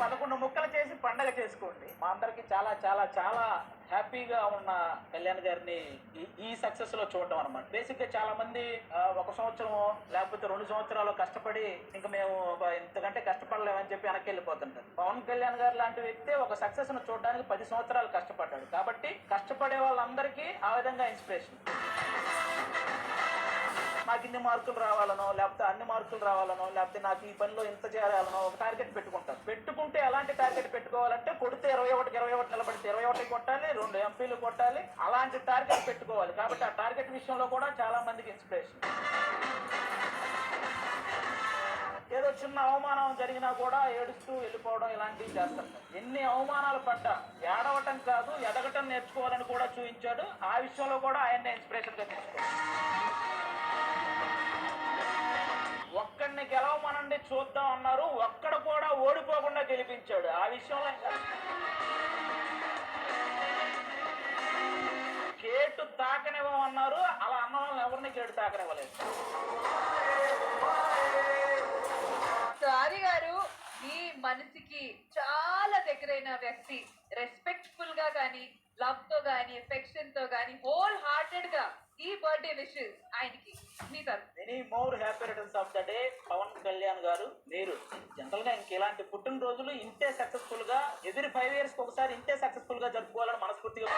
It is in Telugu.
11 ముక్కలు చేసి పండగ చేసుకోండి. మా అందరికి చాలా చాలా చాలా హ్యాపీగా ఉన్న కళ్యాణ్ గారిని ఈ సక్సెస్ లో చూడడం అనమాట. బేసిక్ గా చాలా మంది 1 సంవత్సరం లేకపోతే 2 సంవత్సరాలు కష్టపడి ఇంకా మేము ఇంతకంటే కష్టపడలేమని చెప్పి వెనక్కి వెళ్ళిపోతుంటారు. పవన్ కళ్యాణ్ గారు లాంటి వ్యక్తి ఒక సక్సెస్ ను చూడడానికి 10 సంవత్సరాలు కష్టపడ్డాడు. కాబట్టి కష్టపడే వాళ్ళందరికీ ఆ విధంగా ఇన్స్పిరేషన్. నాకు ఇన్ని మార్కులు రావాలనో, లేకపోతే అన్ని మార్కులు రావాలనో, లేకపోతే నాకు ఈ పనిలో ఇంత చేరాలనో ఒక టార్గెట్ పెట్టుకుంటారు. పెట్టుకుంటే ఎలాంటి టార్గెట్ పెట్టుకోవాలంటే కొడితే 21 నిలబడితే 21 కొట్టాలి, 2 ఎంపీలు కొట్టాలి, అలాంటి టార్గెట్ పెట్టుకోవాలి. కాబట్టి ఆ టార్గెట్ విషయంలో కూడా చాలా మందికి ఇన్స్పిరేషన్. ఏదో చిన్న అవమానం జరిగినా కూడా ఏడుస్తూ వెళ్ళిపోవడం ఇలాంటివి చేస్తారు. ఎన్ని అవమానాలు పడ్డా ఏడవటం కాదు ఎదగటం నేర్చుకోవాలని కూడా చూపించాడు. ఆ విషయంలో కూడా ఆయన్ని ఇన్స్పిరేషన్ గా తీసుకోవాలి. ఒక్కడిని గెలవమనండి చూద్దాం అన్నారు, ఒక్కడు కూడా ఓడిపోకుండా గెలిపించాడు. ఆ విషయంలో గేటు తాకనివ్వమన్నారు, అలా అన్న వాళ్ళని ఎవరిని గేటు తాకనివ్వలేదు. ఆది గారు మీ మనసుకి చాలా దగ్గరైన వ్యక్తి, రెస్పెక్ట్ఫుల్ గా కానీ, లవ్ తో కానీ, ఎఫెక్షన్ తో కానీ, హోల్ హార్టెడ్ గా ఈ బర్త్డే విషెస్ ఆయనకి మీ తరఫు. Many more happy returns of the day Pawan Kalyan గారు. మీరు జనరల్ గా ఇంకెలాంటి పుట్టినరోజులు ఇంతే సక్సెస్ఫుల్ గా ఎవ్రీ 5 years ఒకసారి ఇంతే సక్సెస్ఫుల్ గా జరుపుకోవాలని మనస్ఫూర్తిగా